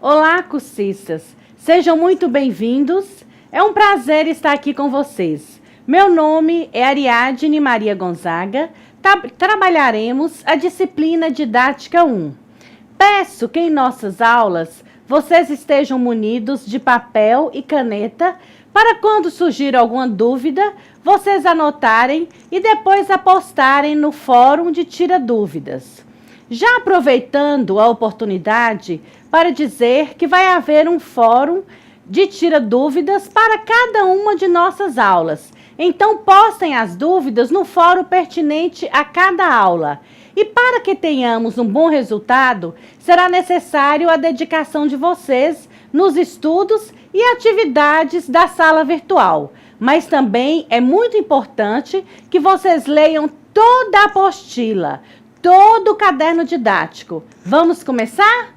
Olá, cursistas! Sejam muito bem-vindos. É um prazer estar aqui com vocês. Meu nome é Ariadne Maria Gonzaga. Trabalharemos a disciplina Didática 1. Peço que em nossas aulas vocês estejam munidos de papel e caneta para quando surgir alguma dúvida, vocês anotarem e depois apostarem no fórum de Tira Dúvidas. Já aproveitando a oportunidade para dizer que vai haver um fórum de Tira Dúvidas para cada uma de nossas aulas. Então, postem as dúvidas no fórum pertinente a cada aula. E para que tenhamos um bom resultado, será necessário a dedicação de vocês nos estudos e atividades da sala virtual. Mas também é muito importante que vocês leiam toda a apostila, todo o caderno didático. Vamos começar?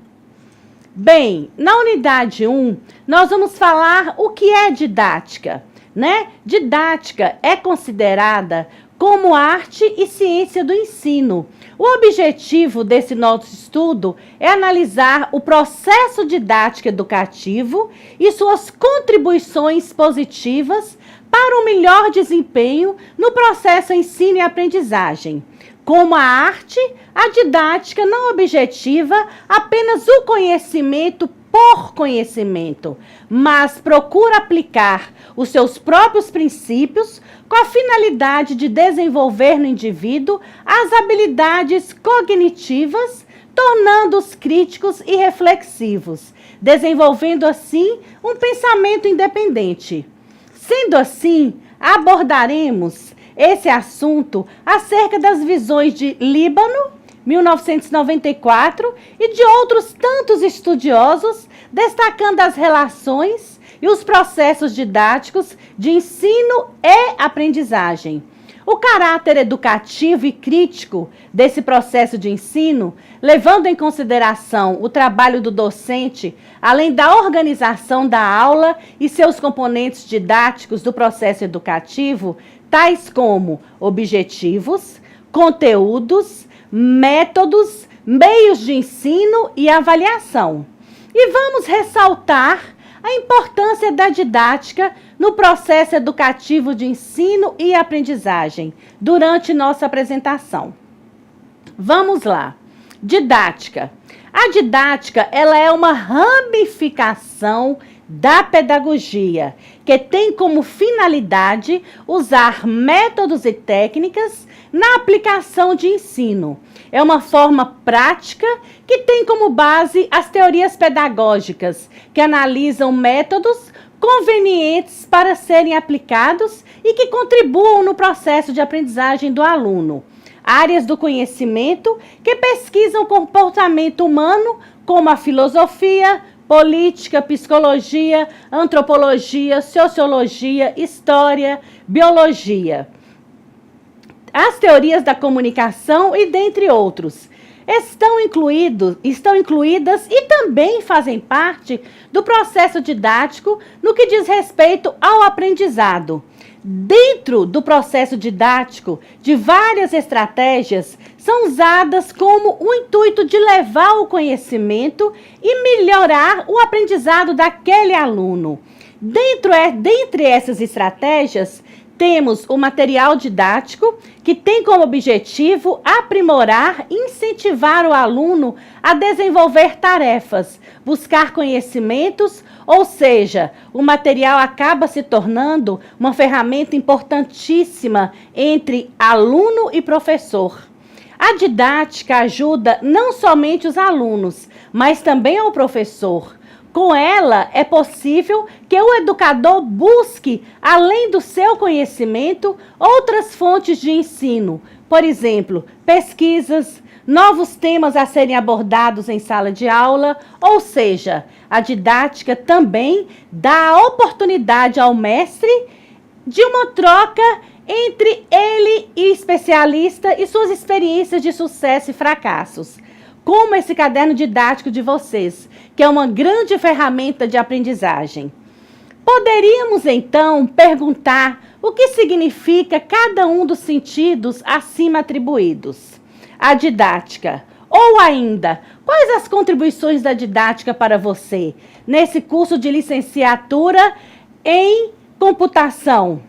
Bem, na unidade 1, nós vamos falar o que é didática, né? Didática é considerada como arte e ciência do ensino. O objetivo desse nosso estudo é analisar o processo didático educativo e suas contribuições positivas para o melhor desempenho no processo ensino e aprendizagem. Como a arte, a didática não objetiva apenas o conhecimento por conhecimento, mas procura aplicar os seus próprios princípios com a finalidade de desenvolver no indivíduo as habilidades cognitivas, tornando-os críticos e reflexivos, desenvolvendo assim um pensamento independente. Sendo assim, abordaremos esse assunto acerca das visões de Líbano, 1994, e de outros tantos estudiosos, destacando as relações e os processos didáticos de ensino e aprendizagem. O caráter educativo e crítico desse processo de ensino, levando em consideração o trabalho do docente, além da organização da aula e seus componentes didáticos do processo educativo, tais como objetivos, conteúdos, métodos, meios de ensino e avaliação. E vamos ressaltar a importância da didática no processo educativo de ensino e aprendizagem durante nossa apresentação. Vamos lá. Didática. A didática, ela é uma ramificação da pedagogia, que tem como finalidade usar métodos e técnicas na aplicação de ensino. É uma forma prática que tem como base as teorias pedagógicas, que analisam métodos convenientes para serem aplicados e que contribuam no processo de aprendizagem do aluno. Áreas do conhecimento que pesquisam o comportamento humano, como a filosofia, política, psicologia, antropologia, sociologia, história, biologia, as teorias da comunicação e dentre outros. Estão incluídas e também fazem parte do processo didático no que diz respeito ao aprendizado. Dentro do processo didático, de várias estratégias são usadas como o intuito de levar o conhecimento e melhorar o aprendizado daquele aluno. Dentre essas estratégias, temos o material didático, que tem como objetivo aprimorar e incentivar o aluno a desenvolver tarefas, buscar conhecimentos, ou seja, o material acaba se tornando uma ferramenta importantíssima entre aluno e professor. A didática ajuda não somente os alunos, mas também ao professor. Com ela, é possível que o educador busque, além do seu conhecimento, outras fontes de ensino. Por exemplo, pesquisas, novos temas a serem abordados em sala de aula, ou seja, a didática também dá a oportunidade ao mestre de uma troca entre ele e o especialista e suas experiências de sucesso e fracassos. Como esse caderno didático de vocês, que é uma grande ferramenta de aprendizagem. Poderíamos, então, perguntar o que significa cada um dos sentidos acima atribuídos. A didática, Ou ainda, quais as contribuições da didática para você nesse curso de licenciatura em computação?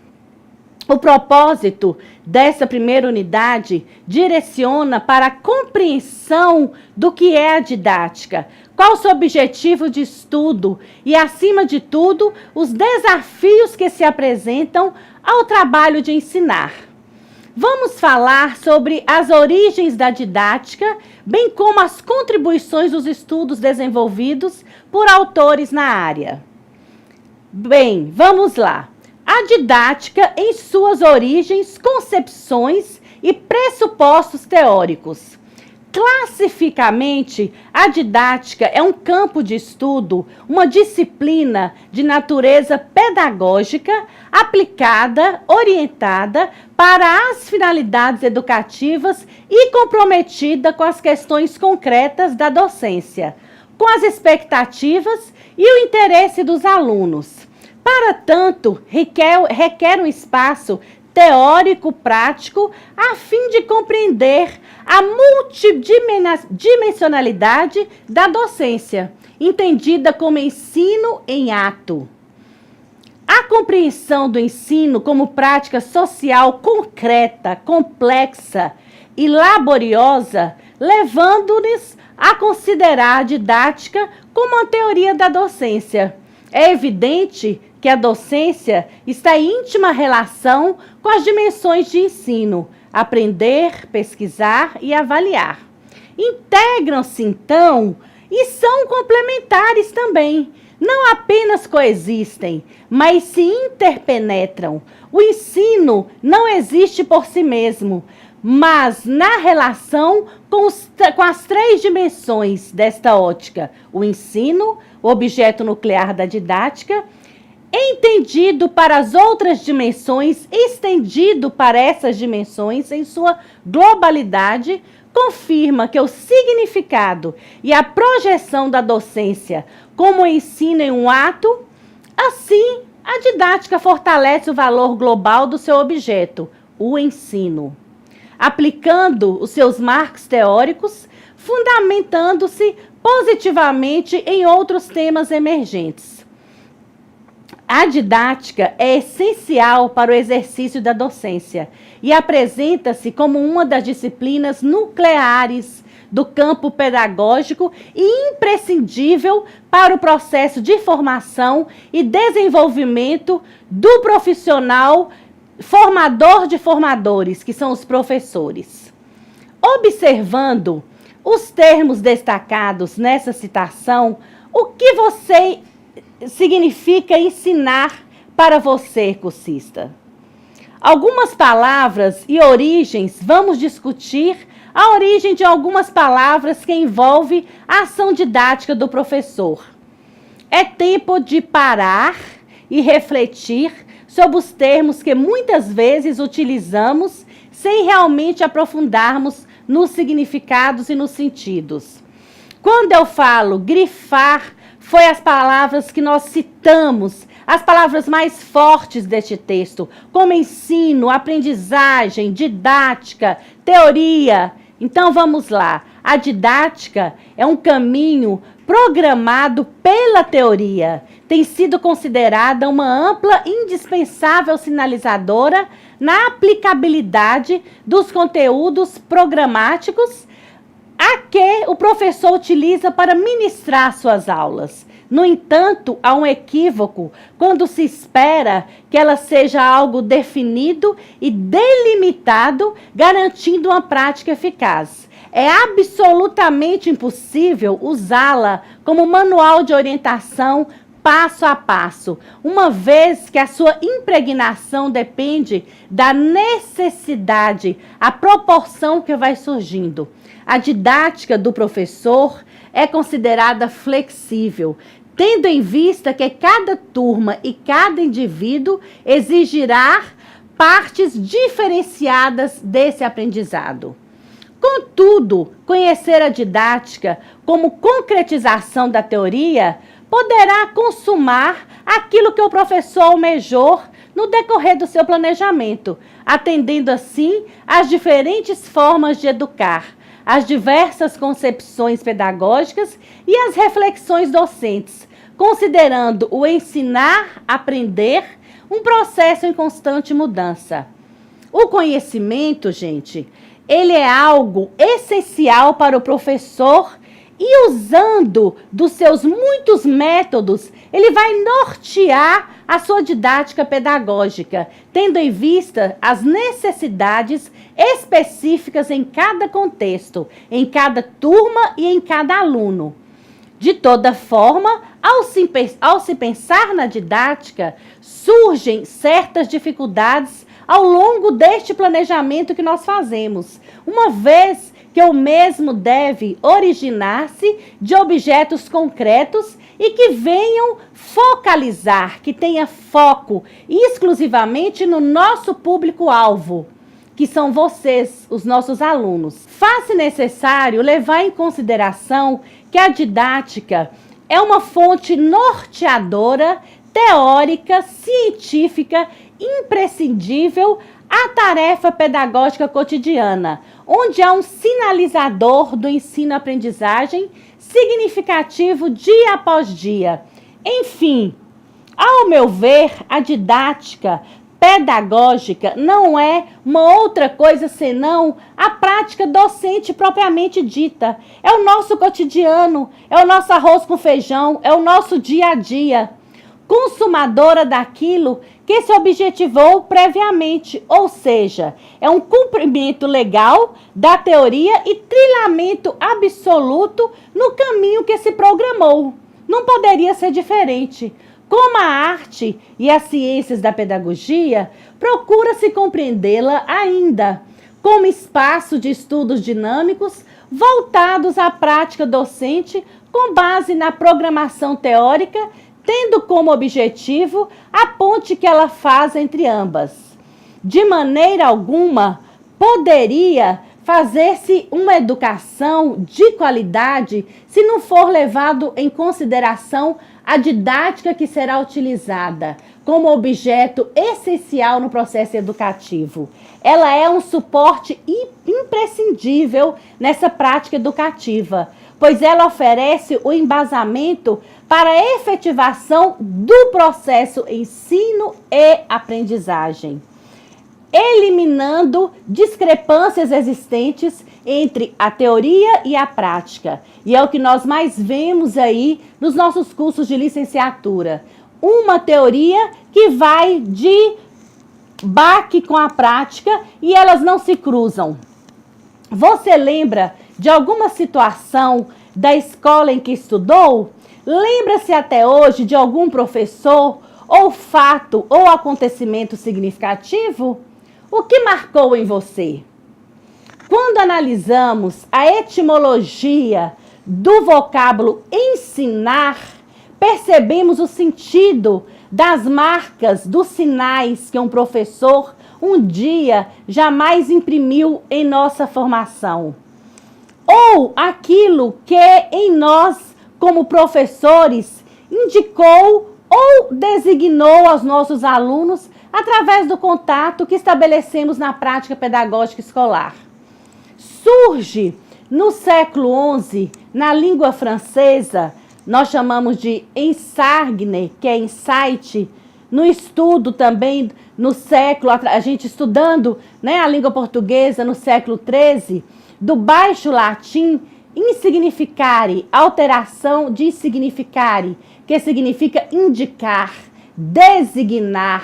O propósito dessa primeira unidade direciona para a compreensão do que é a didática, qual o seu objetivo de estudo e, acima de tudo, os desafios que se apresentam ao trabalho de ensinar. Vamos falar sobre as origens da didática, bem como as contribuições dos estudos desenvolvidos por autores na área. Bem, vamos lá. A didática em suas origens, concepções e pressupostos teóricos. Classificamente, a didática é um campo de estudo, uma disciplina de natureza pedagógica aplicada, orientada para as finalidades educativas e comprometida com as questões concretas da docência, com as expectativas e o interesse dos alunos. Para tanto, requer um espaço teórico-prático a fim de compreender a multidimensionalidade da docência, entendida como ensino em ato. A compreensão do ensino como prática social concreta, complexa e laboriosa, levando-nos a considerar a didática como uma teoria da docência. É evidente que a docência está em íntima relação com as dimensões de ensino, aprender, pesquisar e avaliar. Integram-se, então, e são complementares também. Não apenas coexistem, mas se interpenetram. O ensino não existe por si mesmo, mas na relação com as três dimensões desta ótica: o ensino, o objeto nuclear da didática, entendido para as outras dimensões, estendido para essas dimensões em sua globalidade, confirma que o significado e a projeção da docência como ensino em um ato, assim, a didática fortalece o valor global do seu objeto, o ensino, aplicando os seus marcos teóricos, fundamentando-se positivamente em outros temas emergentes. A didática é essencial para o exercício da docência e apresenta-se como uma das disciplinas nucleares do campo pedagógico e imprescindível para o processo de formação e desenvolvimento do profissional formador de formadores, que são os professores. Observando os termos destacados nessa citação, o que você significa ensinar para você, cursista? Algumas palavras e origens, vamos discutir a origem de algumas palavras que envolve a ação didática do professor. É tempo de parar e refletir sobre os termos que muitas vezes utilizamos sem realmente aprofundarmos nos significados e nos sentidos. Quando eu falo grifar, foi as palavras que nós citamos, as palavras mais fortes deste texto, como ensino, aprendizagem, didática, teoria. Então vamos lá. A didática é um caminho programado pela teoria. Tem sido considerada uma ampla e indispensável sinalizadora na aplicabilidade dos conteúdos programáticos a que o professor utiliza para ministrar suas aulas. No entanto, há um equívoco quando se espera que ela seja algo definido e delimitado, garantindo uma prática eficaz. É absolutamente impossível usá-la como manual de orientação passo a passo, uma vez que a sua impregnação depende da necessidade, a proporção que vai surgindo. A didática do professor é considerada flexível, tendo em vista que cada turma e cada indivíduo exigirá partes diferenciadas desse aprendizado. Contudo, conhecer a didática como concretização da teoria poderá consumar aquilo que o professor almejou no decorrer do seu planejamento, atendendo assim às diferentes formas de educar, as diversas concepções pedagógicas e as reflexões docentes, considerando o ensinar, aprender, um processo em constante mudança. O conhecimento, gente, ele é algo essencial para o professor e usando dos seus muitos métodos, ele vai nortear a sua didática pedagógica, tendo em vista as necessidades específicas em cada contexto, em cada turma e em cada aluno. De toda forma, ao se pensar na didática, surgem certas dificuldades ao longo deste planejamento que nós fazemos, uma vez que o mesmo deve originar-se de objetos concretos e que venham focalizar, que tenha foco exclusivamente no nosso público-alvo, que são vocês, os nossos alunos. Faz-se necessário levar em consideração que a didática é uma fonte norteadora, teórica, científica, imprescindível à tarefa pedagógica cotidiana, onde há um sinalizador do ensino-aprendizagem significativo dia após dia. Enfim, ao meu ver, a didática pedagógica não é uma outra coisa senão a prática docente propriamente dita. É o nosso cotidiano, é o nosso arroz com feijão, é o nosso dia a dia, consumadora daquilo que se objetivou previamente, ou seja, é um cumprimento legal da teoria e trilhamento absoluto no caminho que se programou. Não poderia ser diferente. Como a arte e as ciências da pedagogia, procura-se compreendê-la ainda como espaço de estudos dinâmicos voltados à prática docente com base na programação teórica, tendo como objetivo a ponte que ela faz entre ambas. De maneira alguma, poderia fazer-se uma educação de qualidade se não for levado em consideração a didática que será utilizada como objeto essencial no processo educativo. Ela é um suporte imprescindível nessa prática educativa, pois ela oferece o embasamento para a efetivação do processo ensino e aprendizagem, eliminando discrepâncias existentes entre a teoria e a prática. E é o que nós mais vemos aí nos nossos cursos de licenciatura. Uma teoria que vai de baque com a prática e elas não se cruzam. Você lembra de alguma situação da escola em que estudou? Lembra-se até hoje de algum professor, ou fato, ou acontecimento significativo? O que marcou em você? Quando analisamos a etimologia do vocábulo ensinar, percebemos o sentido das marcas, dos sinais que um professor um dia jamais imprimiu em nossa formação. Ou aquilo que em nós, como professores, indicou ou designou aos nossos alunos através do contato que estabelecemos na prática pedagógica escolar. Surge no século XI, na língua francesa, nós chamamos de ensagne, que é insight. No estudo também, no século, a gente estudando, né, a língua portuguesa no século XIII, do baixo latim, insignificare, alteração de significare, que significa indicar, designar,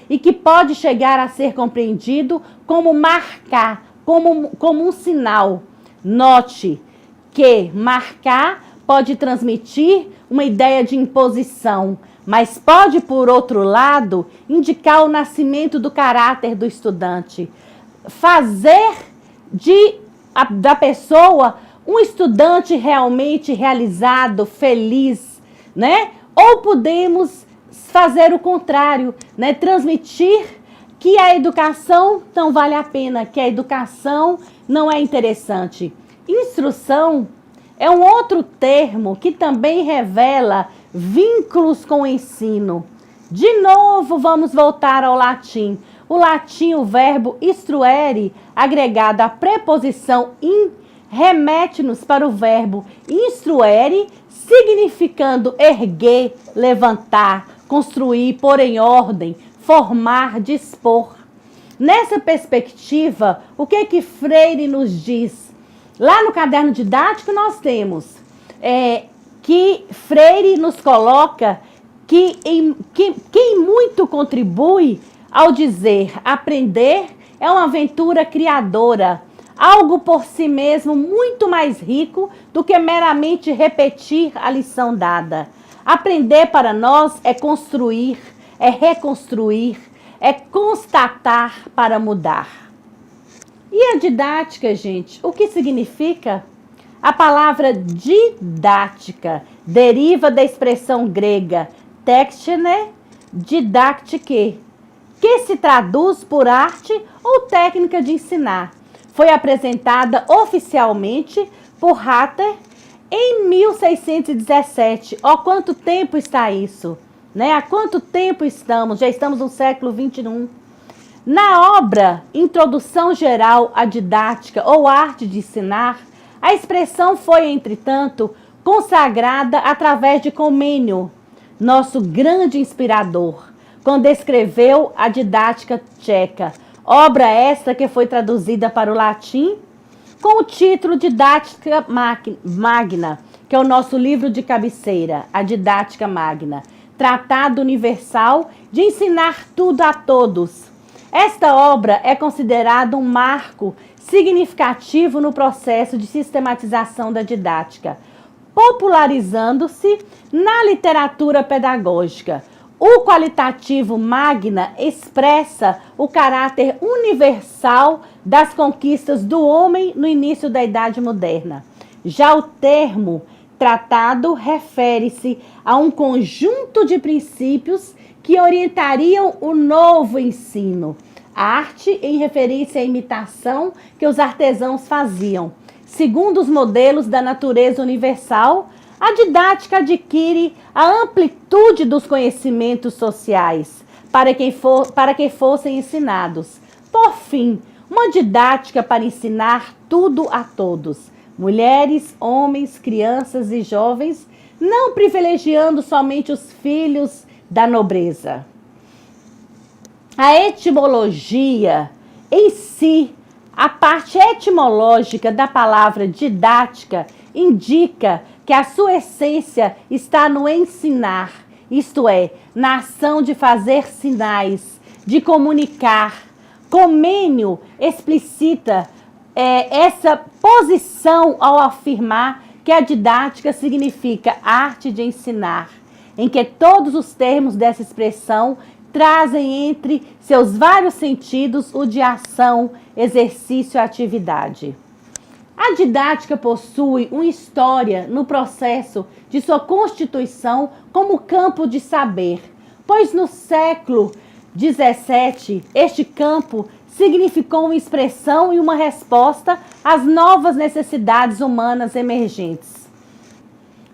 e que pode chegar a ser compreendido como marcar, como um sinal. Note que marcar pode transmitir uma ideia de imposição, mas pode, por outro lado, indicar o nascimento do caráter do estudante. Fazer da pessoa um estudante realmente realizado, feliz, né? Ou podemos fazer o contrário, né? Transmitir que a educação não vale a pena, que a educação não é interessante. Instrução é um outro termo que também revela vínculos com o ensino. De novo, vamos voltar ao latim. O latim, o verbo instruere, agregado à preposição in, remete-nos para o verbo instruere, significando erguer, levantar, construir, pôr em ordem, formar, dispor. Nessa perspectiva, o que Freire nos diz? Lá no caderno didático nós temos que Freire nos coloca que quem muito contribui ao dizer aprender é uma aventura criadora, algo por si mesmo muito mais rico do que meramente repetir a lição dada. Aprender para nós é construir, é reconstruir, é constatar para mudar. E a didática, gente, o que significa? A palavra didática deriva da expressão grega téctine, didaktike, que se traduz por arte ou técnica de ensinar. Foi apresentada oficialmente por Hatter em 1617. Ó, quanto tempo está isso? Né? Há quanto tempo estamos? Já estamos no século XXI. Na obra Introdução Geral à Didática ou Arte de Ensinar, a expressão foi, entretanto, consagrada através de Comênio, nosso grande inspirador, quando escreveu a Didática Tcheca, obra esta que foi traduzida para o latim com o título Didática Magna, que é o nosso livro de cabeceira, a Didática Magna, Tratado Universal de Ensinar Tudo a Todos. Esta obra é considerada um marco significativo no processo de sistematização da didática, popularizando-se na literatura pedagógica. O qualitativo magna expressa o caráter universal das conquistas do homem no início da Idade Moderna. Já o termo tratado refere-se a um conjunto de princípios que orientariam o novo ensino. Arte em referência à imitação que os artesãos faziam. Segundo os modelos da natureza universal, a didática adquire a amplitude dos conhecimentos sociais para que fossem ensinados. Por fim, uma didática para ensinar tudo a todos, mulheres, homens, crianças e jovens, não privilegiando somente os filhos da nobreza. A etimologia em si, a parte etimológica da palavra didática, indica que a sua essência está no ensinar, isto é, na ação de fazer sinais, de comunicar. Comênio explicita essa posição ao afirmar que a didática significa arte de ensinar, em que todos os termos dessa expressão trazem entre seus vários sentidos o de ação, exercício e atividade. A didática possui uma história no processo de sua constituição como campo de saber, pois no século XVII este campo significou uma expressão e uma resposta às novas necessidades humanas emergentes.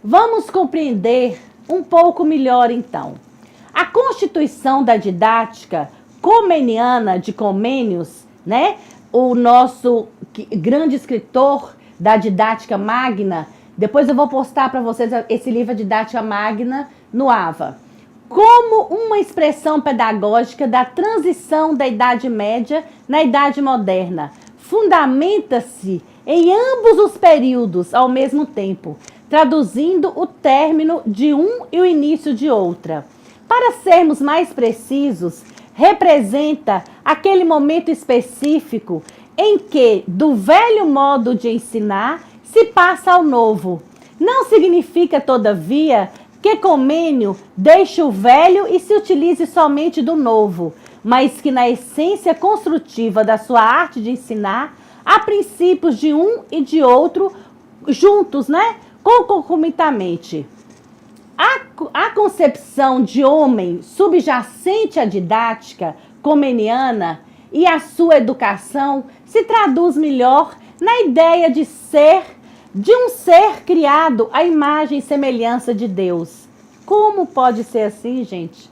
Vamos compreender um pouco melhor então. A constituição da didática comeniana de Comênios, né? O nosso grande escritor da Didática Magna, depois eu vou postar para vocês esse livro Didática Magna no AVA, como uma expressão pedagógica da transição da Idade Média na Idade Moderna. Fundamenta-se em ambos os períodos ao mesmo tempo, traduzindo o término de um e o início de outra. Para sermos mais precisos, representa aquele momento específico em que, do velho modo de ensinar, se passa ao novo. Não significa, todavia, que Comênio deixe o velho e se utilize somente do novo, mas que na essência construtiva da sua arte de ensinar, há princípios de um e de outro juntos, né? Concomitantemente. A concepção de homem subjacente à didática comeniana e à sua educação se traduz melhor na ideia de um ser criado à imagem e semelhança de Deus. Como pode ser assim, gente?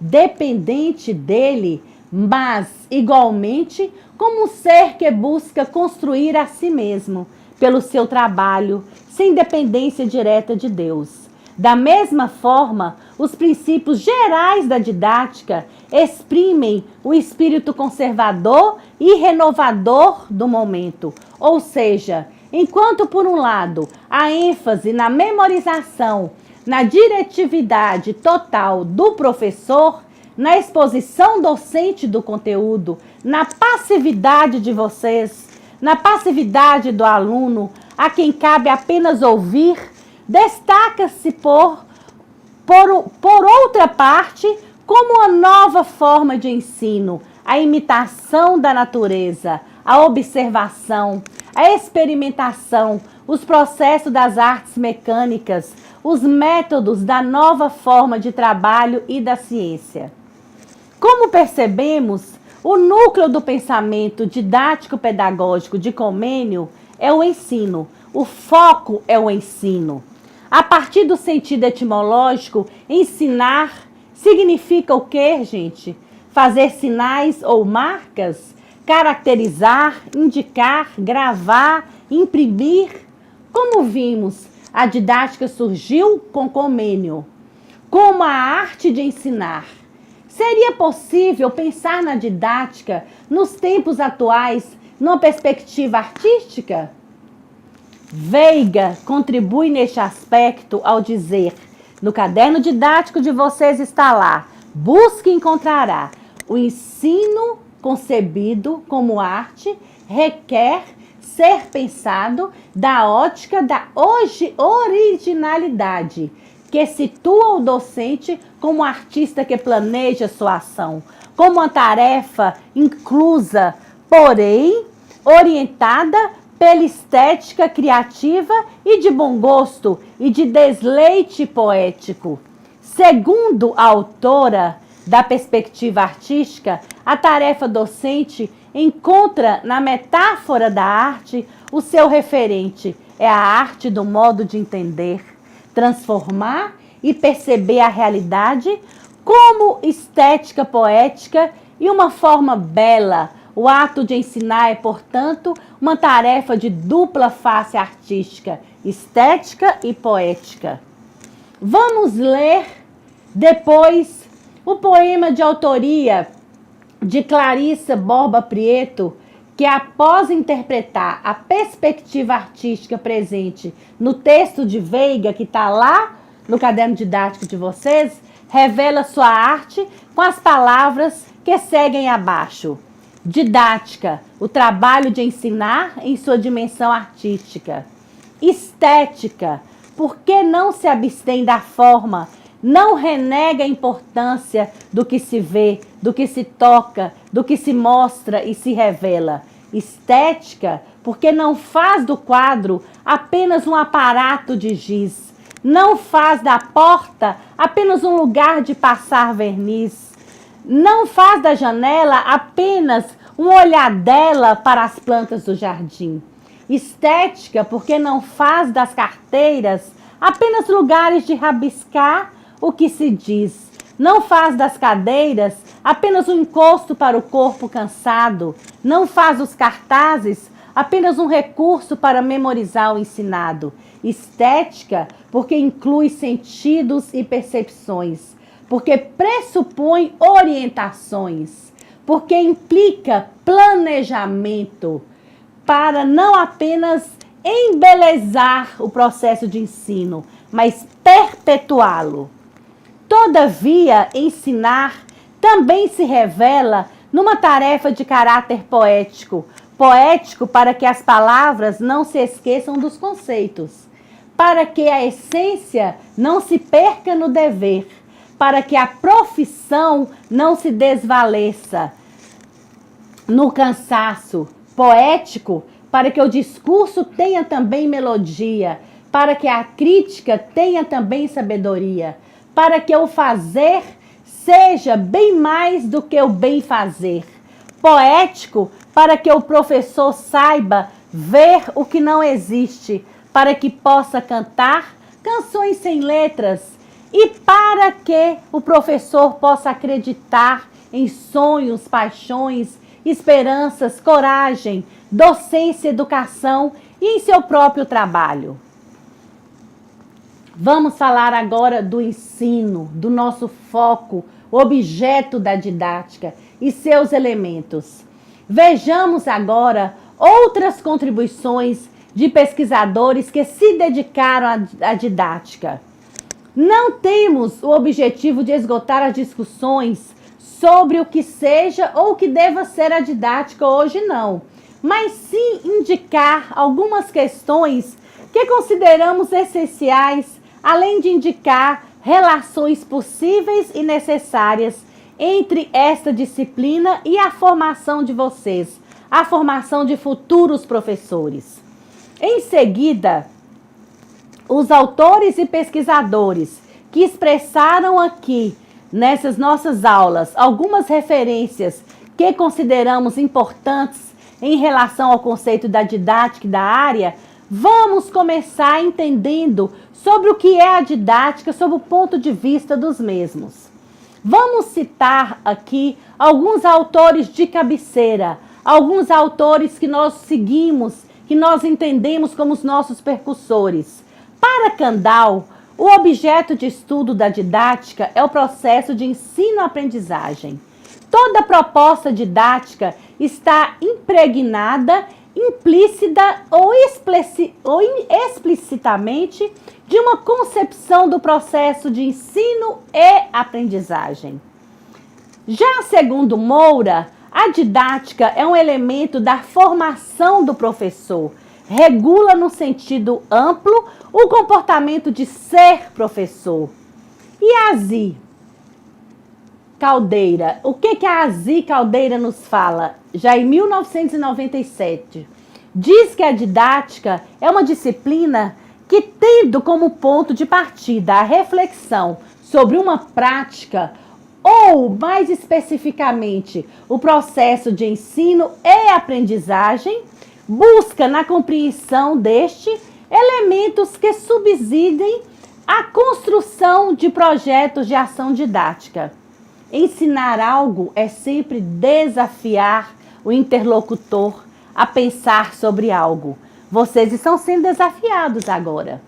Dependente dele, mas igualmente como um ser que busca construir a si mesmo, pelo seu trabalho, sem dependência direta de Deus. Da mesma forma, os princípios gerais da didática exprimem o espírito conservador e renovador do momento. Ou seja, enquanto por um lado a ênfase na memorização, na diretividade total do professor, na exposição docente do conteúdo, na passividade de vocês, na passividade do aluno, a quem cabe apenas ouvir, destaca-se por outra parte, como uma nova forma de ensino, a imitação da natureza, a observação, a experimentação, os processos das artes mecânicas, os métodos da nova forma de trabalho e da ciência. Como percebemos, o núcleo do pensamento didático-pedagógico de Comênio é o ensino, o foco é o ensino. A partir do sentido etimológico, ensinar significa o quê, gente? Fazer sinais ou marcas? Caracterizar, indicar, gravar, imprimir? Como vimos, a didática surgiu com Comênio, como a arte de ensinar. Seria possível pensar na didática nos tempos atuais, numa perspectiva artística? Veiga contribui neste aspecto ao dizer: no caderno didático de vocês está lá, busque e encontrará. O ensino concebido como arte requer ser pensado da ótica da originalidade, que situa o docente como artista que planeja sua ação, como uma tarefa inclusa, porém orientada pela estética criativa e de bom gosto e de desleite poético. Segundo a autora da perspectiva artística, a tarefa docente encontra na metáfora da arte o seu referente. É a arte do modo de entender, transformar e perceber a realidade como estética poética e uma forma bela. O ato de ensinar é, portanto, uma tarefa de dupla face artística, estética e poética. Vamos ler depois o poema de autoria de Clarissa Borba Prieto, que após interpretar a perspectiva artística presente no texto de Veiga, que está lá no caderno didático de vocês, revela sua arte com as palavras que seguem abaixo. Didática, o trabalho de ensinar em sua dimensão artística. Estética, porque não se abstém da forma, não renega a importância do que se vê, do que se toca, do que se mostra e se revela. Estética, porque não faz do quadro apenas um aparato de giz, não faz da porta apenas um lugar de passar verniz, não faz da janela apenas uma olhadela para as plantas do jardim. Estética, porque não faz das carteiras apenas lugares de rabiscar o que se diz. Não faz das cadeiras apenas um encosto para o corpo cansado. Não faz dos cartazes apenas um recurso para memorizar o ensinado. Estética, porque inclui sentidos e percepções, porque pressupõe orientações, porque implica planejamento para não apenas embelezar o processo de ensino, mas perpetuá-lo. Todavia, ensinar também se revela numa tarefa de caráter poético. Poético para que as palavras não se esqueçam dos conceitos, para que a essência não se perca no dever, para que a profissão não se desvaleça no cansaço. Poético para que o discurso tenha também melodia, para que a crítica tenha também sabedoria, para que o fazer seja bem mais do que o bem fazer. Poético para que o professor saiba ver o que não existe, para que possa cantar canções sem letras e para que o professor possa acreditar em sonhos, paixões, esperanças, coragem, docência, educação e em seu próprio trabalho. Vamos falar agora do ensino, do nosso foco, objeto da didática e seus elementos. Vejamos agora outras contribuições de pesquisadores que se dedicaram à didática. Não temos o objetivo de esgotar as discussões sobre o que seja ou o que deva ser a didática hoje, não, mas sim indicar algumas questões que consideramos essenciais, além de indicar relações possíveis e necessárias entre esta disciplina e a formação de vocês, a formação de futuros professores. Em seguida, os autores e pesquisadores que expressaram aqui, nessas nossas aulas, algumas referências que consideramos importantes em relação ao conceito da didática e da área, vamos começar entendendo sobre o que é a didática sob o ponto de vista dos mesmos. Vamos citar aqui alguns autores de cabeceira, alguns autores que nós seguimos, que nós entendemos como os nossos percussores. Para Kandal, o objeto de estudo da didática é o processo de ensino-aprendizagem. Toda proposta didática está impregnada, implícita ou explicitamente de uma concepção do processo de ensino e aprendizagem. Já segundo Moura, a didática é um elemento da formação do professor, regula no sentido amplo o comportamento de ser professor. E a Azi Caldeira, o que a Azi Caldeira nos fala? Já em 1997, diz que a didática é uma disciplina que, tendo como ponto de partida a reflexão sobre uma prática, ou, mais especificamente, o processo de ensino e aprendizagem, busca na compreensão deste elementos que subsidem a construção de projetos de ação didática. Ensinar algo é sempre desafiar o interlocutor a pensar sobre algo. Vocês estão sendo desafiados agora.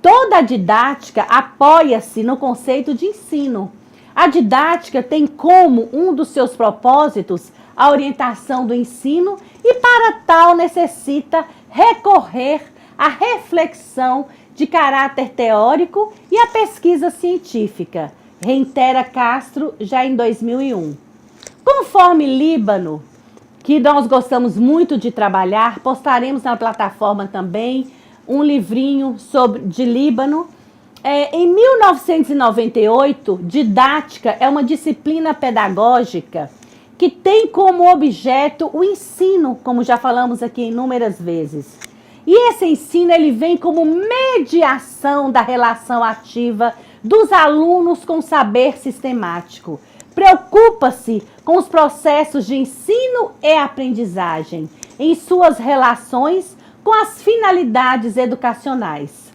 Toda a didática apoia-se no conceito de ensino. A didática tem como um dos seus propósitos a orientação do ensino e, para tal, necessita recorrer à reflexão de caráter teórico e à pesquisa científica, reitera Castro já em 2001. Conforme Líbano, que nós gostamos muito de trabalhar, postaremos na plataforma também um livrinho de Líbano. Em 1998, didática é uma disciplina pedagógica que tem como objeto o ensino, como já falamos aqui inúmeras vezes. E esse ensino ele vem como mediação da relação ativa dos alunos com o saber sistemático. Preocupa-se com os processos de ensino e aprendizagem em suas relações com as finalidades educacionais.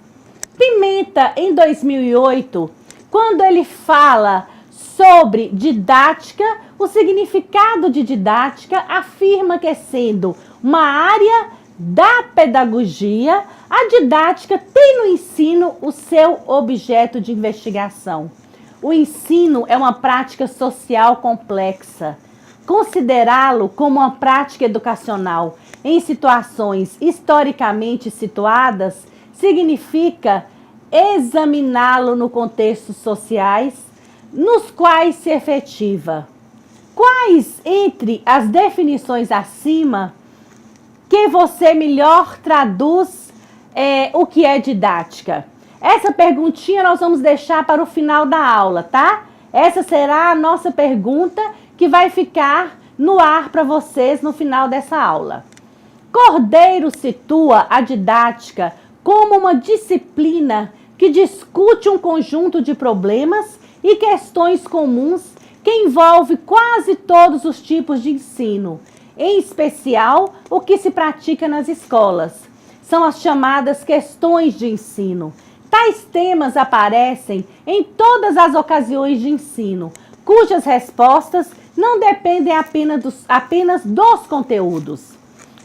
Pimenta, em 2008, quando ele fala sobre didática, o significado de didática afirma que, sendo uma área da pedagogia, a didática tem no ensino o seu objeto de investigação. O ensino é uma prática social complexa. Considerá-lo como uma prática educacional em situações historicamente situadas significa examiná-lo no contextos sociais nos quais se efetiva. Quais entre as definições acima que você melhor traduz o que é didática? Essa perguntinha nós vamos deixar para o final da aula, tá? Essa será a nossa pergunta que vai ficar no ar para vocês no final dessa aula. Cordeiro situa a didática como uma disciplina que discute um conjunto de problemas e questões comuns que envolve quase todos os tipos de ensino, em especial o que se pratica nas escolas. São as chamadas questões de ensino. Tais temas aparecem em todas as ocasiões de ensino, cujas respostas não dependem apenas dos conteúdos.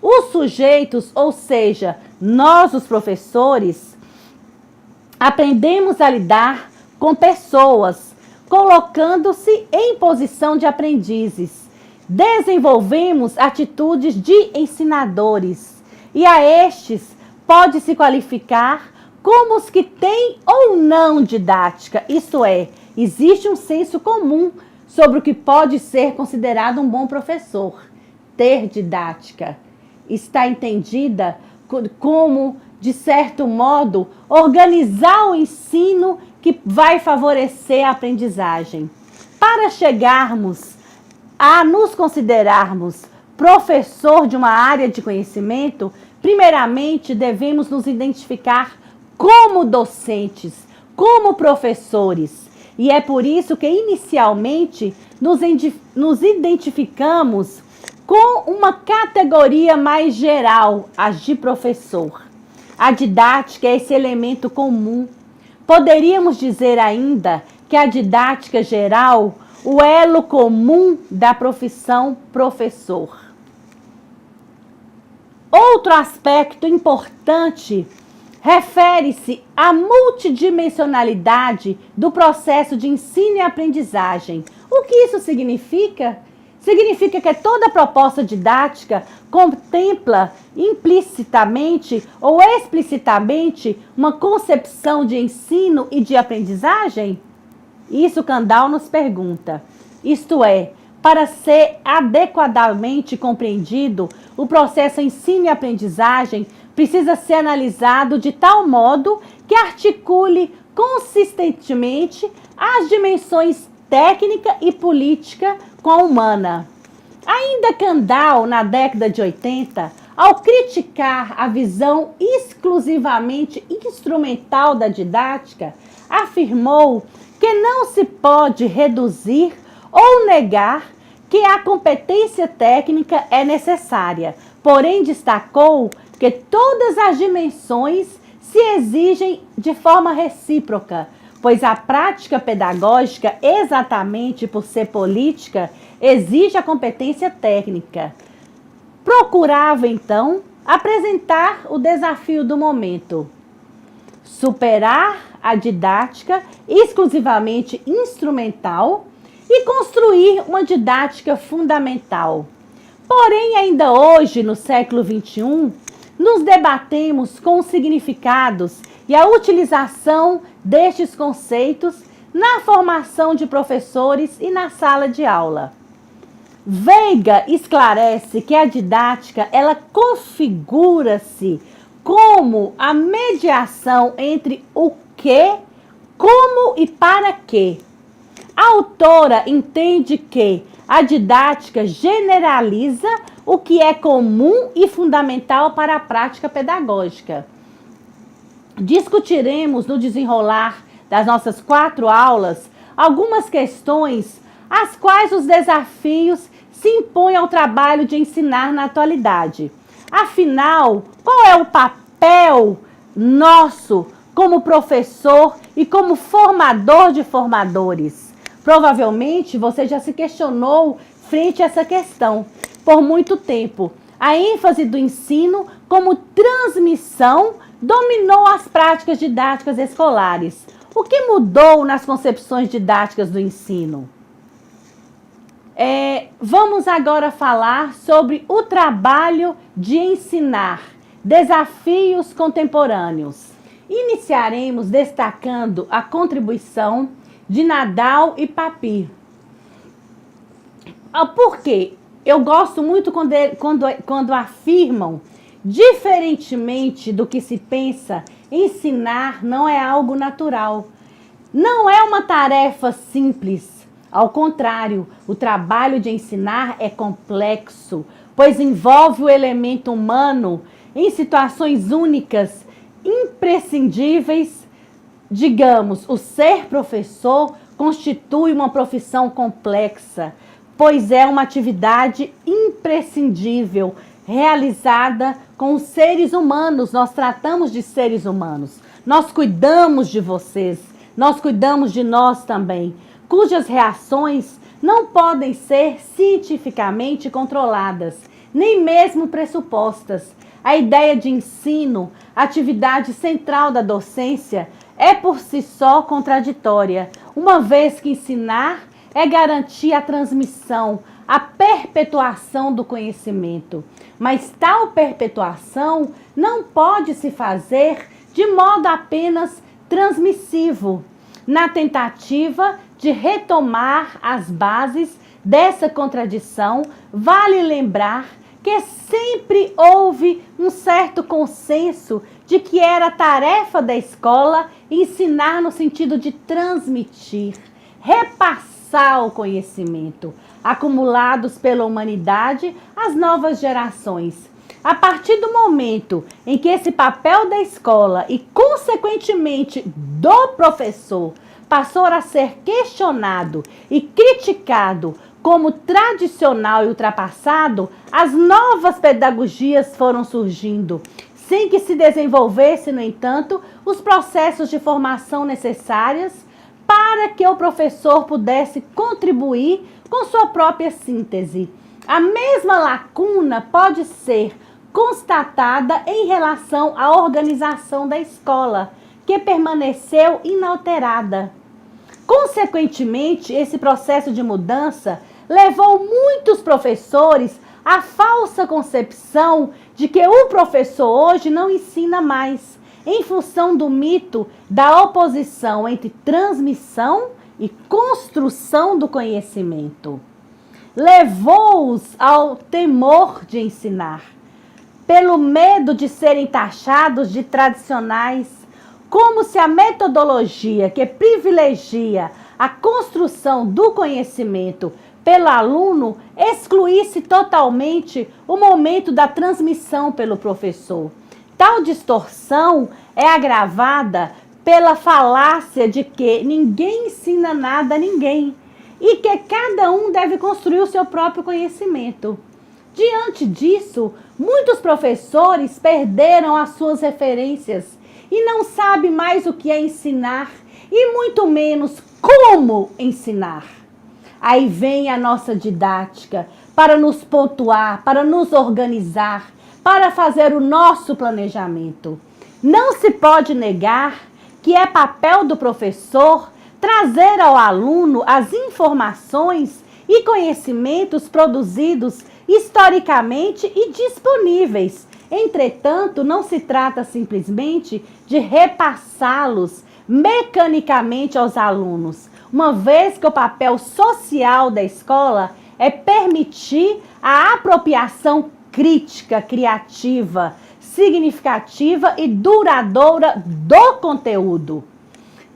Os sujeitos, ou seja, Nós, os professores, aprendemos a lidar com pessoas, colocando-se em posição de aprendizes. Desenvolvemos atitudes de ensinadores e a estes pode se qualificar como os que têm ou não didática, isto é, existe um senso comum sobre o que pode ser considerado um bom professor. Ter didática está entendida como, de certo modo, organizar o ensino que vai favorecer a aprendizagem. Para chegarmos a nos considerarmos professor de uma área de conhecimento, primeiramente devemos nos identificar como docentes, como professores. E é por isso que inicialmente nos identificamos com uma categoria mais geral, a de professor. A didática é esse elemento comum. Poderíamos dizer ainda que a didática geral, o elo comum da profissão professor. Outro aspecto importante refere-se à multidimensionalidade do processo de ensino e aprendizagem. O que isso significa? Significa que toda proposta didática contempla implicitamente ou explicitamente uma concepção de ensino e de aprendizagem? Isso Kandal nos pergunta. Isto é, para ser adequadamente compreendido, o processo ensino e aprendizagem precisa ser analisado de tal modo que articule consistentemente as dimensões técnica e política com a humana. Ainda Kandal, na década de 80, ao criticar a visão exclusivamente instrumental da didática, afirmou que não se pode reduzir ou negar que a competência técnica é necessária, porém destacou que todas as dimensões se exigem de forma recíproca, pois a prática pedagógica, exatamente por ser política, exige a competência técnica. Procurava, então, apresentar o desafio do momento: superar a didática exclusivamente instrumental e construir uma didática fundamental. Porém, ainda hoje, no século XXI, nos debatemos com os significados e a utilização destes conceitos na formação de professores e na sala de aula. Veiga esclarece que a didática, ela configura-se como a mediação entre o que, como e para quê. A autora entende que a didática generaliza o que é comum e fundamental para a prática pedagógica. Discutiremos no desenrolar das nossas 4 aulas algumas questões às quais os desafios se impõem ao trabalho de ensinar na atualidade. Afinal, qual é o papel nosso como professor e como formador de formadores? Provavelmente você já se questionou frente a essa questão por muito tempo. A ênfase do ensino como transmissão dominou as práticas didáticas escolares. O que mudou nas concepções didáticas do ensino? Vamos agora falar sobre o trabalho de ensinar, desafios contemporâneos. Iniciaremos destacando a contribuição de Nadal e Papir. Por quê? Eu gosto muito quando afirmam, diferentemente do que se pensa, ensinar não é algo natural. Não é uma tarefa simples. Ao contrário, o trabalho de ensinar é complexo, pois envolve o elemento humano em situações únicas, imprescindíveis. Digamos, o ser professor constitui uma profissão complexa, pois é uma atividade imprescindível, realizada com os seres humanos. Nós tratamos de seres humanos, nós cuidamos de vocês, nós cuidamos de nós também, cujas reações não podem ser cientificamente controladas, nem mesmo pressupostas. A ideia de ensino, atividade central da docência, é por si só contraditória, uma vez que ensinar é garantir a transmissão, a perpetuação do conhecimento. Mas tal perpetuação não pode se fazer de modo apenas transmissivo. Na tentativa de retomar as bases dessa contradição, vale lembrar que sempre houve um certo consenso de que era tarefa da escola ensinar no sentido de transmitir, repassar o conhecimento acumulados pela humanidade às novas gerações. A partir do momento em que esse papel da escola e, consequentemente, do professor passou a ser questionado e criticado como tradicional e ultrapassado, as novas pedagogias foram surgindo, sem que se desenvolvesse, no entanto, os processos de formação necessários para que o professor pudesse contribuir com sua própria síntese. A mesma lacuna pode ser constatada em relação à organização da escola, que permaneceu inalterada. Consequentemente, esse processo de mudança levou muitos professores à falsa concepção de que o professor hoje não ensina mais, em função do mito da oposição entre transmissão e construção do conhecimento. Levou-os ao temor de ensinar, pelo medo de serem taxados de tradicionais, como se a metodologia que privilegia a construção do conhecimento pelo aluno excluísse totalmente o momento da transmissão pelo professor. Tal distorção é agravada pela falácia de que ninguém ensina nada a ninguém e que cada um deve construir o seu próprio conhecimento. Diante disso, muitos professores perderam as suas referências e não sabem mais o que é ensinar e muito menos como ensinar. Aí vem a nossa didática para nos pontuar, para nos organizar, para fazer o nosso planejamento. Não se pode negar que é papel do professor trazer ao aluno as informações e conhecimentos produzidos historicamente e disponíveis. Entretanto, não se trata simplesmente de repassá-los mecanicamente aos alunos, uma vez que o papel social da escola é permitir a apropriação crítica, criativa, significativa e duradoura do conteúdo.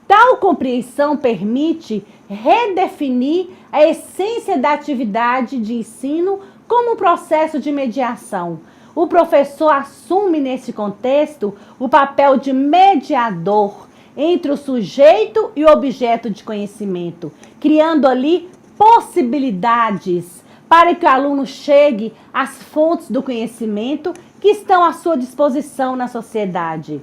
Tal compreensão permite redefinir a essência da atividade de ensino como um processo de mediação. O professor assume, nesse contexto, o papel de mediador entre o sujeito e o objeto de conhecimento, criando ali possibilidades para que o aluno chegue às fontes do conhecimento que estão à sua disposição na sociedade.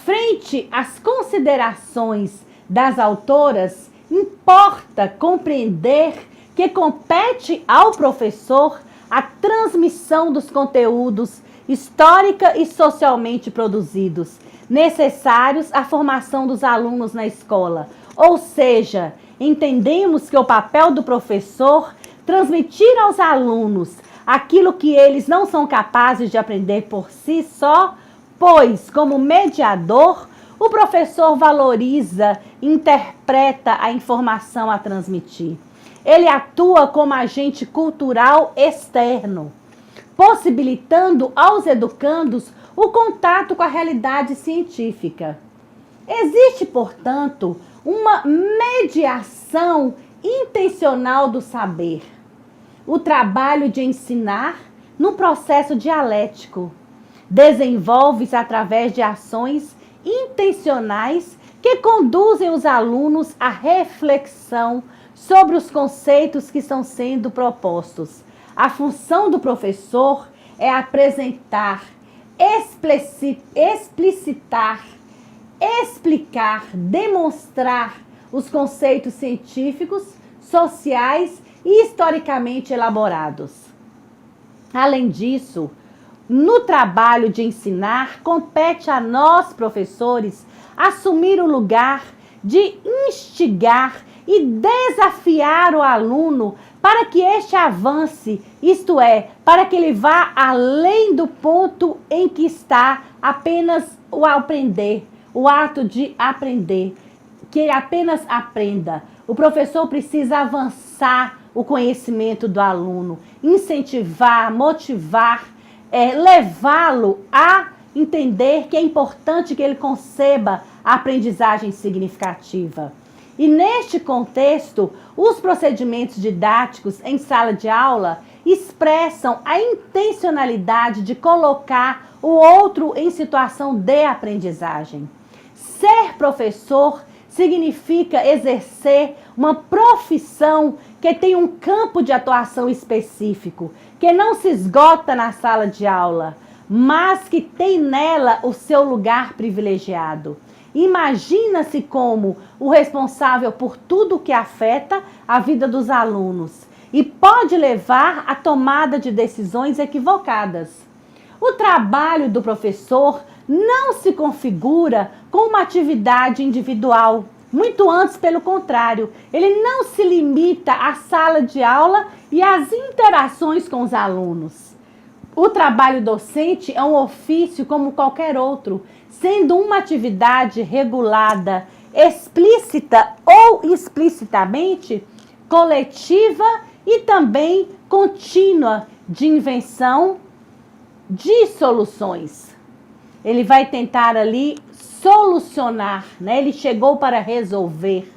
Frente às considerações das autoras, importa compreender que compete ao professor a transmissão dos conteúdos histórica e socialmente produzidos, necessários à formação dos alunos na escola. Ou seja, entendemos que o papel do professor transmitir aos alunos aquilo que eles não são capazes de aprender por si só, pois, como mediador, o professor valoriza e interpreta a informação a transmitir. Ele atua como agente cultural externo, possibilitando aos educandos o contato com a realidade científica. Existe, portanto, uma mediação intencional do saber, o trabalho de ensinar no processo dialético. Desenvolve-se através de ações intencionais que conduzem os alunos à reflexão sobre os conceitos que estão sendo propostos. A função do professor é apresentar, explicitar, explicar, demonstrar os conceitos científicos, sociais e historicamente elaborados. Além disso, no trabalho de ensinar, compete a nós, professores, assumir o lugar de instigar e desafiar o aluno para que este avance, isto é, para que ele vá além do ponto em que está apenas o aprender, o ato de aprender, que ele apenas aprenda. O professor precisa avançar o conhecimento do aluno, incentivar, motivar, levá-lo a entender que é importante que ele conceba a aprendizagem significativa. E neste contexto, os procedimentos didáticos em sala de aula expressam a intencionalidade de colocar o outro em situação de aprendizagem. Ser professor significa exercer uma profissão que tem um campo de atuação específico, que não se esgota na sala de aula, mas que tem nela o seu lugar privilegiado. Imagina-se como o responsável por tudo que afeta a vida dos alunos e pode levar à tomada de decisões equivocadas. O trabalho do professor não se configura com uma atividade individual. Muito antes, pelo contrário, ele não se limita à sala de aula e às interações com os alunos. O trabalho docente é um ofício como qualquer outro, sendo uma atividade regulada, explícita ou explicitamente, coletiva e também contínua de invenção de soluções. Ele vai tentar ali solucionar, né? Ele chegou para resolver.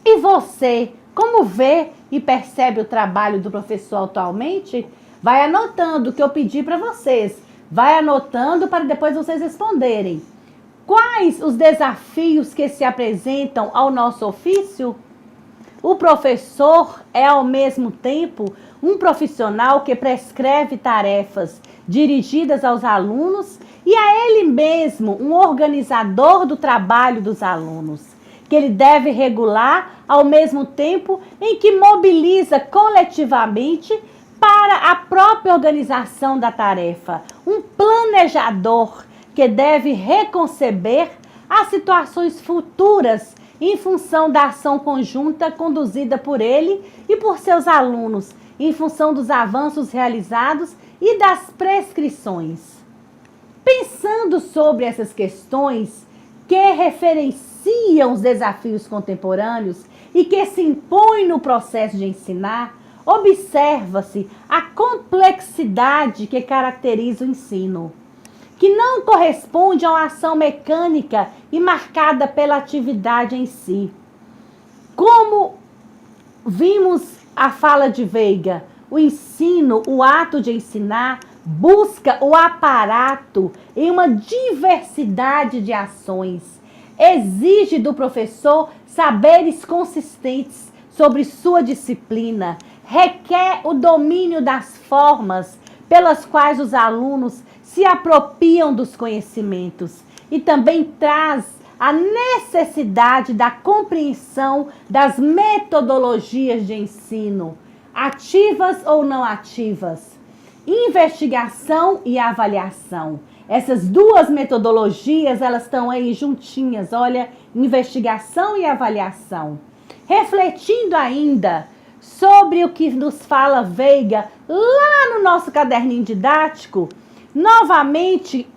E você, como vê e percebe o trabalho do professor atualmente? Vai anotando o que eu pedi para vocês. Vai anotando para depois vocês responderem. Quais os desafios que se apresentam ao nosso ofício? O professor é, ao mesmo tempo, um profissional que prescreve tarefas dirigidas aos alunos e a ele mesmo um organizador do trabalho dos alunos, que ele deve regular ao mesmo tempo em que mobiliza coletivamente para a própria organização da tarefa, um planejador que deve reconceber as situações futuras em função da ação conjunta conduzida por ele e por seus alunos, em função dos avanços realizados e das prescrições. Pensando sobre essas questões que referenciam os desafios contemporâneos e que se impõem no processo de ensinar, observa-se a complexidade que caracteriza o ensino, que não corresponde a uma ação mecânica e marcada pela atividade em si. Como vimos a fala de Veiga, o ensino, o ato de ensinar, busca o aparato em uma diversidade de ações. Exige do professor saberes consistentes sobre sua disciplina, requer o domínio das formas pelas quais os alunos se apropriam dos conhecimentos e também traz a necessidade da compreensão das metodologias de ensino, ativas ou não ativas, investigação e avaliação. Essas duas metodologias, elas estão aí juntinhas, olha, investigação e avaliação. Refletindo ainda sobre o que nos fala Veiga lá no nosso caderninho didático, novamente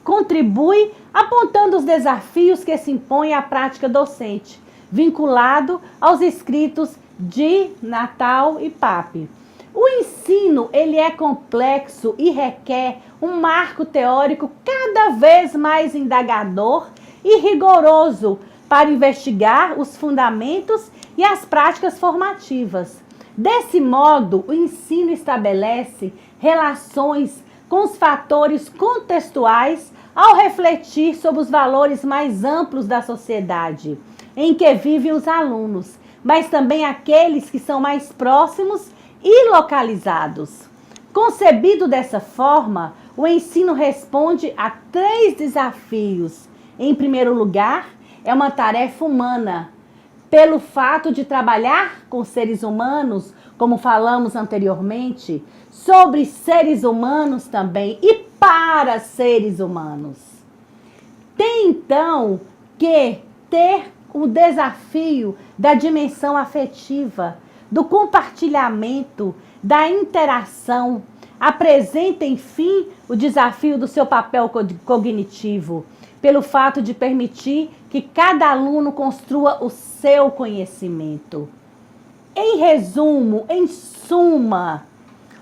contribui apontando os desafios que se impõem à prática docente, vinculado aos escritos de Natal e Pape. O ensino, ele é complexo e requer um marco teórico cada vez mais indagador e rigoroso para investigar os fundamentos e as práticas formativas. Desse modo, o ensino estabelece relações com os fatores contextuais ao refletir sobre os valores mais amplos da sociedade em que vivem os alunos, mas também aqueles que são mais próximos e localizados. Concebido dessa forma, o ensino responde a 3 desafios. Em primeiro lugar, é uma tarefa humana, pelo fato de trabalhar com seres humanos, como falamos anteriormente, sobre seres humanos também e para seres humanos. Tem então que ter o desafio da dimensão afetiva, do compartilhamento, da interação. Apresenta, enfim, o desafio do seu papel cognitivo, pelo fato de permitir que cada aluno construa o seu conhecimento. Em resumo, em suma,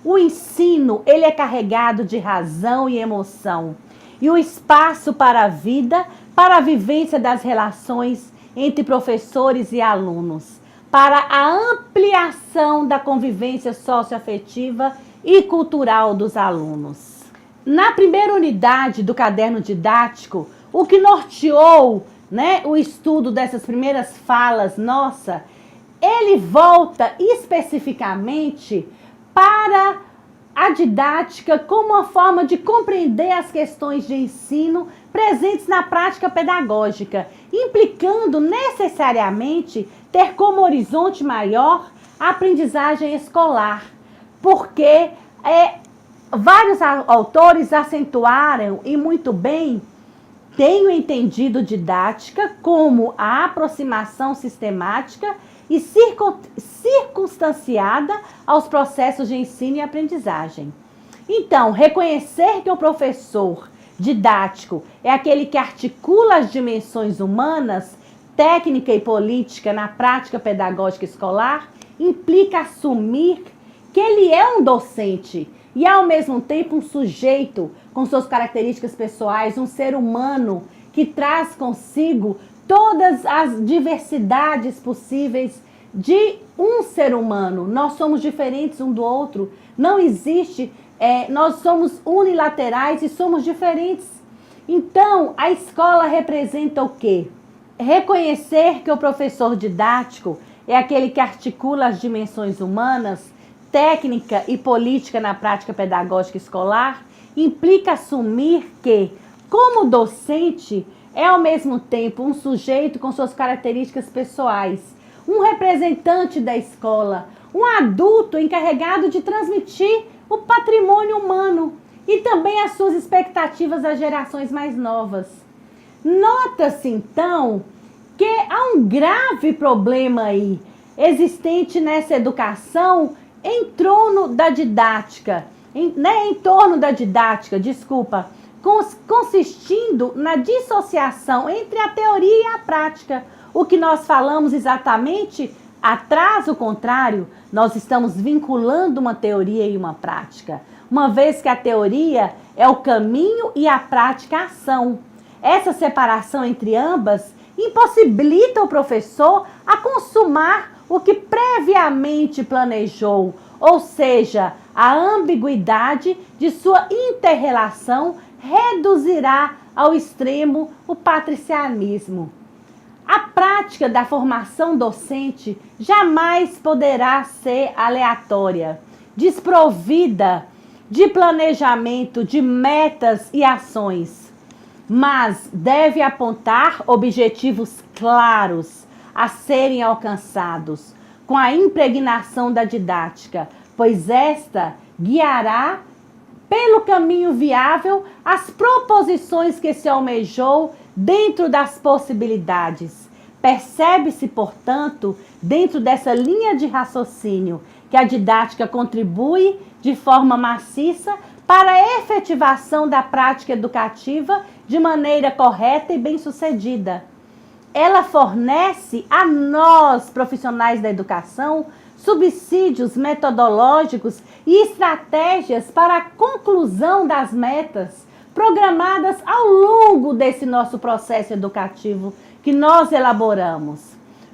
o ensino ele é carregado de razão e emoção, e o espaço para a vida, para a vivência das relações entre professores e alunos, para a ampliação da convivência socioafetiva e cultural dos alunos. Na primeira unidade do caderno didático, o que norteou, o estudo dessas primeiras falas nossa, ele volta especificamente para a didática como uma forma de compreender as questões de ensino presentes na prática pedagógica, implicando necessariamente ter como horizonte maior a aprendizagem escolar, porque vários autores acentuaram, e muito bem, tenho entendido didática como a aproximação sistemática e circunstanciada aos processos de ensino e aprendizagem. Então, reconhecer que o professor didático é aquele que articula as dimensões humanas, técnica e política na prática pedagógica escolar, implica assumir que ele é um docente e, ao mesmo tempo, um sujeito com suas características pessoais, um ser humano que traz consigo todas as diversidades possíveis de um ser humano. Nós somos diferentes um do outro, não existe, nós somos unilaterais e somos diferentes. Então, a escola representa o quê? Reconhecer que o professor didático é aquele que articula as dimensões humanas, técnica e política na prática pedagógica escolar, implica assumir que, como docente, é ao mesmo tempo um sujeito com suas características pessoais, um representante da escola, um adulto encarregado de transmitir o patrimônio humano e também as suas expectativas às gerações mais novas. Nota-se, então, que há um grave problema aí existente nessa educação em torno da didática, consistindo na dissociação entre a teoria e a prática. O que nós falamos exatamente atrás o contrário, nós estamos vinculando uma teoria e uma prática, uma vez que a teoria é o caminho e a prática a ação. Essa separação entre ambas impossibilita o professor a consumar o que previamente planejou, ou seja, a ambiguidade de sua inter-relação reduzirá ao extremo o patricianismo. A prática da formação docente jamais poderá ser aleatória, desprovida de planejamento de metas e ações, mas deve apontar objetivos claros a serem alcançados com a impregnação da didática, pois esta guiará pelo caminho viável as proposições que se almejou dentro das possibilidades. Percebe-se, portanto, dentro dessa linha de raciocínio, que a didática contribui de forma maciça para a efetivação da prática educativa de maneira correta e bem-sucedida. Ela fornece a nós, profissionais da educação, subsídios metodológicos e estratégias para a conclusão das metas programadas ao longo desse nosso processo educativo que nós elaboramos.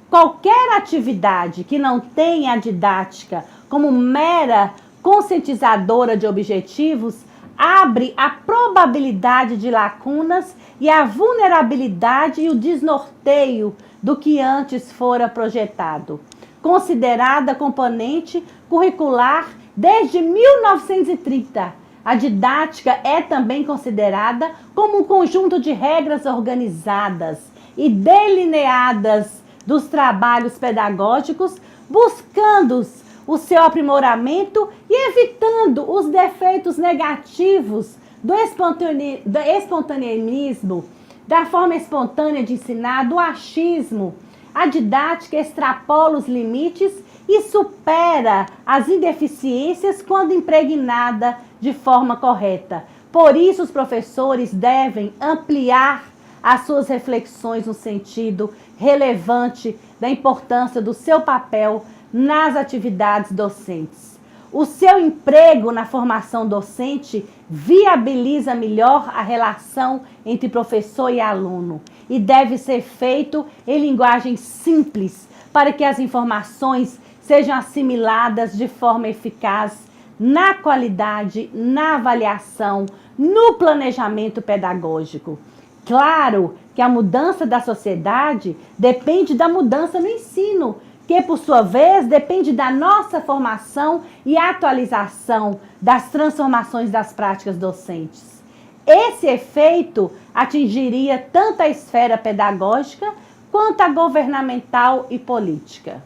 Qualquer atividade que não tenha a didática como mera conscientizadora de objetivos abre a probabilidade de lacunas e a vulnerabilidade e o desnorteio do que antes fora projetado. Considerada componente curricular desde 1930, a didática é também considerada como um conjunto de regras organizadas e delineadas dos trabalhos pedagógicos, buscando o seu aprimoramento e evitando os defeitos negativos do espontaneismo, da forma espontânea de ensinar, do achismo. A didática extrapola os limites e supera as indeficiências quando impregnada de forma correta. Por isso, os professores devem ampliar as suas reflexões no sentido relevante da importância do seu papel nas atividades docentes. O seu emprego na formação docente viabiliza melhor a relação entre professor e aluno e deve ser feito em linguagem simples para que as informações sejam assimiladas de forma eficaz na qualidade, na avaliação, no planejamento pedagógico. Claro que a mudança da sociedade depende da mudança no ensino, que, por sua vez, depende da nossa formação e atualização das transformações das práticas docentes. Esse efeito atingiria tanto a esfera pedagógica quanto a governamental e política.